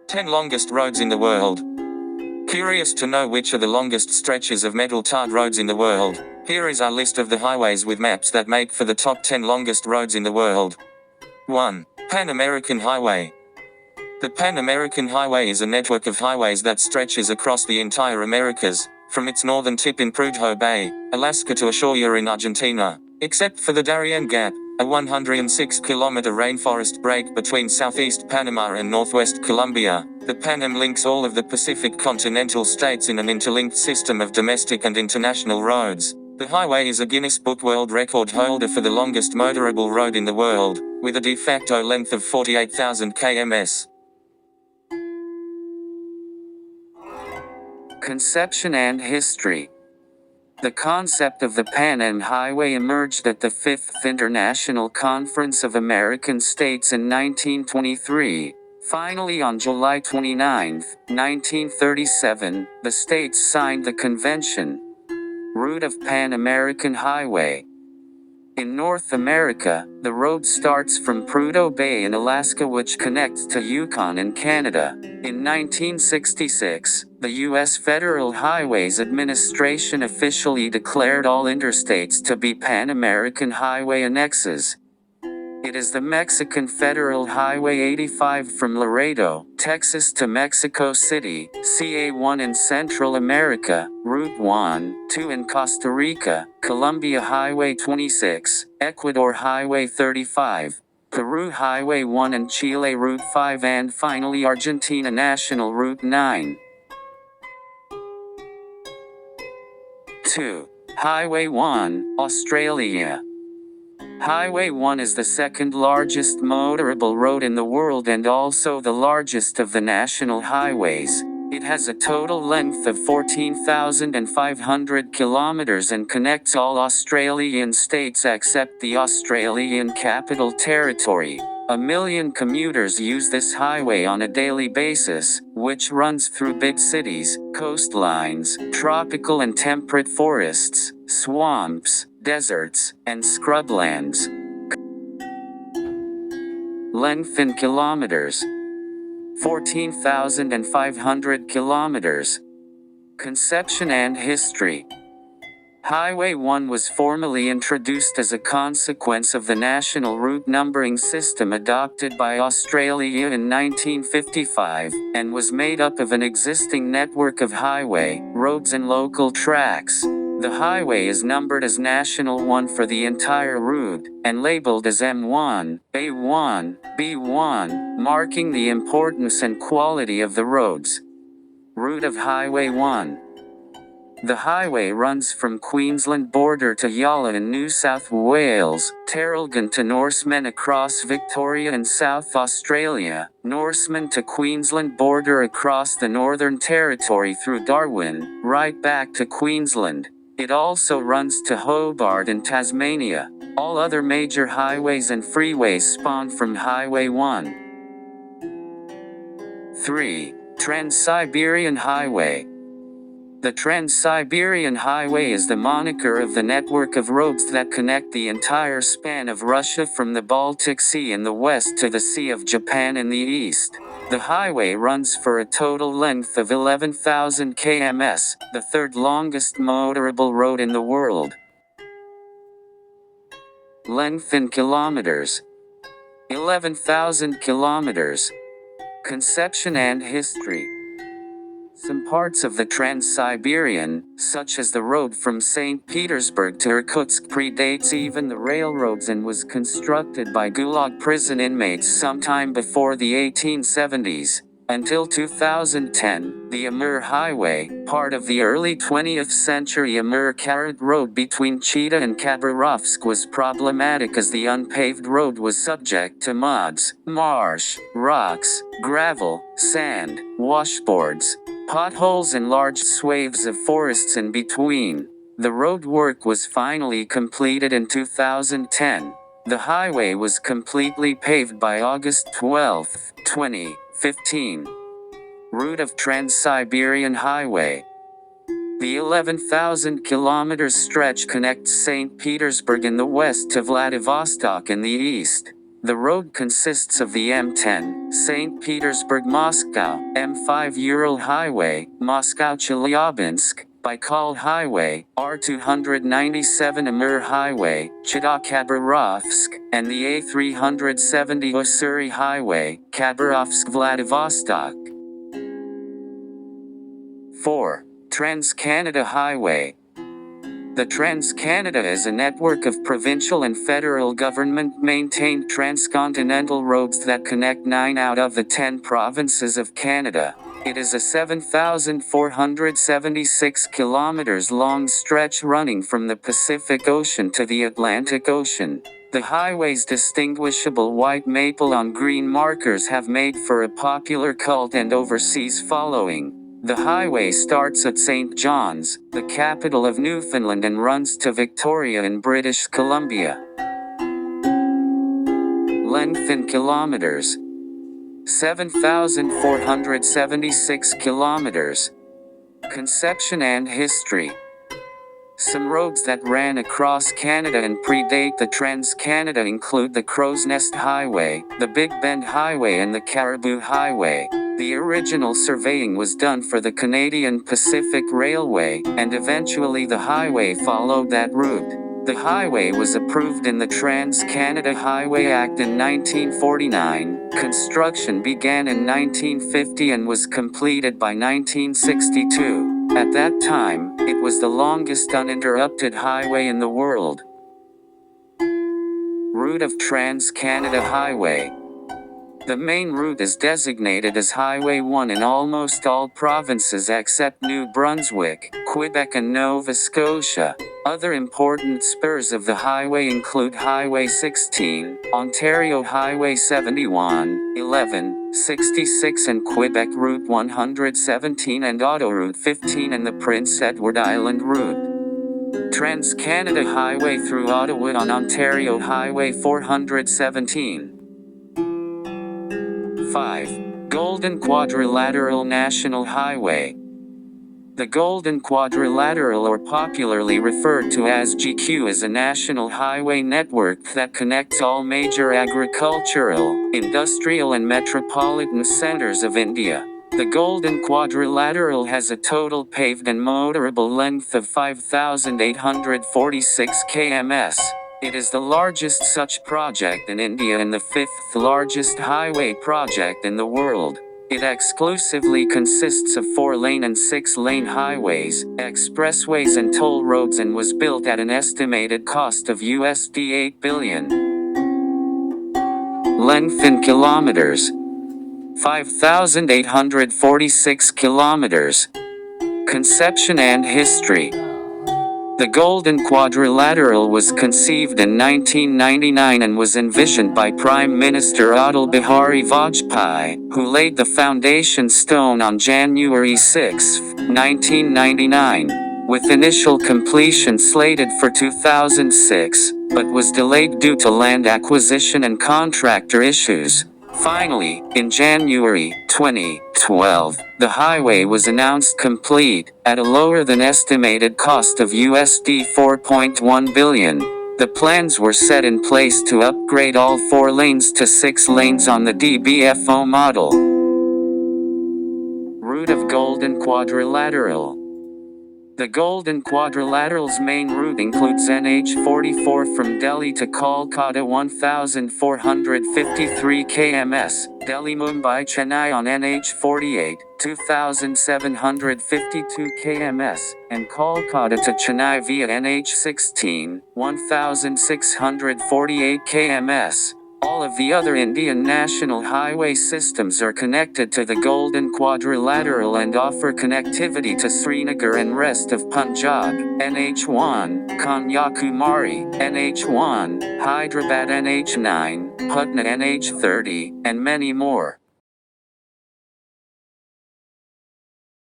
10 longest roads in the world. Curious to know which are the longest stretches of metal-tarred roads in the world? Here is our list of the highways with maps that make for the top 10 longest roads in the world. 1. Pan American Highway. The Pan American Highway is a network of highways that stretches across the entire Americas, from its northern tip in Prudhoe Bay, Alaska to Ushuaia in Argentina. Except for the Darien Gap, a 106-kilometer rainforest break between southeast Panama and northwest Colombia, the Pan Am links all of the Pacific continental states in an interlinked system of domestic and international roads. The highway is a Guinness Book World Record holder for the longest motorable road in the world, with a de facto length of 48,000 km. Conception and history. The concept of the Pan Am Highway emerged at the 5th International Conference of American States in 1923. Finally, on July 29, 1937, the states signed the convention. Route of Pan American Highway. In North America, the road starts from Prudhoe Bay in Alaska, which connects to Yukon in Canada. In 1966, the U.S. Federal Highways Administration officially declared all interstates to be Pan American Highway annexes. It is the Mexican Federal Highway 85 from Laredo, Texas to Mexico City, CA1 in Central America, Route 1, 2 in Costa Rica, Colombia Highway 26, Ecuador Highway 35, Peru Highway 1 and Chile Route 5, and finally Argentina National Route 9. 2. Highway 1, Australia. Highway 1 is the second largest motorable road in the world and also the largest of the national highways. It has a total length of 14,500 kilometers and connects all Australian states except the Australian Capital Territory. 1 million commuters use this highway on a daily basis, which runs through big cities, coastlines, tropical and temperate forests, swamps, deserts, and scrublands. Length in kilometers: 14,500 kilometers. Conception and history. Highway 1 was formally introduced as a consequence of the national route numbering system adopted by Australia in 1955, and was made up of an existing network of highway, roads and local tracks. The highway is numbered as National 1 for the entire route, and labeled as M1, A1, B1, marking the importance and quality of the roads. Route of Highway 1. The highway runs from Queensland border to Yala in New South Wales, Tarragona to Norseman across Victoria and South Australia, Norseman to Queensland border across the Northern Territory through Darwin, right back to Queensland. It also runs to Hobart in Tasmania. All other major highways and freeways spawn from Highway 1. 3. Trans-Siberian Highway. The Trans-Siberian Highway is the moniker of the network of roads that connect the entire span of Russia from the Baltic Sea in the west to the Sea of Japan in the east. The highway runs for a total length of 11,000 km, the third longest motorable road in the world. Length in kilometers: 11,000 kilometers. Conception and history. Some parts of the Trans-Siberian, such as the road from St. Petersburg to Irkutsk, predates even the railroads and was constructed by Gulag prison inmates sometime before the 1870s. Until 2010, the Amur Highway, part of the early 20th century Amur-Karad Road between Chita and Khabarovsk, was problematic as the unpaved road was subject to muds, marsh, rocks, gravel, sand, washboards, potholes and large swathes of forests in between. The road work was finally completed in 2010. The highway was completely paved by August 12, 2015. Route of Trans-Siberian Highway. The 11,000 kilometers stretch connects St. Petersburg in the west to Vladivostok in the east. The road consists of the M10, St. Petersburg-Moscow, M5 Ural Highway, Moscow-Chelyabinsk, Baikal Highway, R297 Amur Highway, Chita-Khabarovsk, and the A370 Ussuri Highway, Khabarovsk-Vladivostok. 4. Trans-Canada Highway. The Trans-Canada is a network of provincial and federal government-maintained transcontinental roads that connect 9 out of the 10 provinces of Canada. It is a 7,476 kilometers long stretch running from the Pacific Ocean to the Atlantic Ocean. The highway's distinguishable white maple on green markers have made for a popular cult and overseas following. The highway starts at St. John's, the capital of Newfoundland, and runs to Victoria in British Columbia. Length in kilometers: 7,476 kilometers. Conception and history. Some roads that ran across Canada and predate the Trans-Canada include the Crow's Nest Highway, the Big Bend Highway, and the Caribou Highway. The original surveying was done for the Canadian Pacific Railway, and eventually the highway followed that route. The highway was approved in the Trans-Canada Highway Act in 1949. Construction began in 1950 and was completed by 1962. At that time, it was the longest uninterrupted highway in the world. Route of Trans-Canada Highway. The main route is designated as Highway 1 in almost all provinces except New Brunswick, Quebec, and Nova Scotia. Other important spurs of the highway include Highway 16, Ontario Highway 71, 11, 66 and Quebec Route 117 and Autoroute 15 and the Prince Edward Island Route. Trans-Canada Highway through Ottawa on Ontario Highway 417. 5. Golden Quadrilateral National Highway. The Golden Quadrilateral, or popularly referred to as GQ, is a national highway network that connects all major agricultural, industrial and metropolitan centers of India. The Golden Quadrilateral has a total paved and motorable length of 5,846 km. It is the largest such project in India and the 5th largest highway project in the world. It exclusively consists of 4-lane and 6-lane highways, expressways and toll roads, and was built at an estimated cost of USD 8 billion. Length in kilometers: 5,846 kilometers. Conception and history. The Golden Quadrilateral was conceived in 1999 and was envisioned by Prime Minister Atal Bihari Vajpayee, who laid the foundation stone on January 6, 1999, with initial completion slated for 2006, but was delayed due to land acquisition and contractor issues. Finally, in January 2012, the highway was announced complete, at a lower than estimated cost of USD 4.1 billion. The plans were set in place to upgrade all 4 lanes to 6 lanes on the DBFO model. Route of Golden Quadrilateral. The Golden Quadrilateral's main route includes NH44 from Delhi to Kolkata 1,453 km, Delhi-Mumbai-Chennai on NH48, 2,752 km, and Kolkata to Chennai via NH16, 1,648 km. All of the other Indian national highway systems are connected to the Golden Quadrilateral and offer connectivity to Srinagar and rest of Punjab, NH1, Kanyakumari, NH1, Hyderabad NH9, Patna NH30, and many more.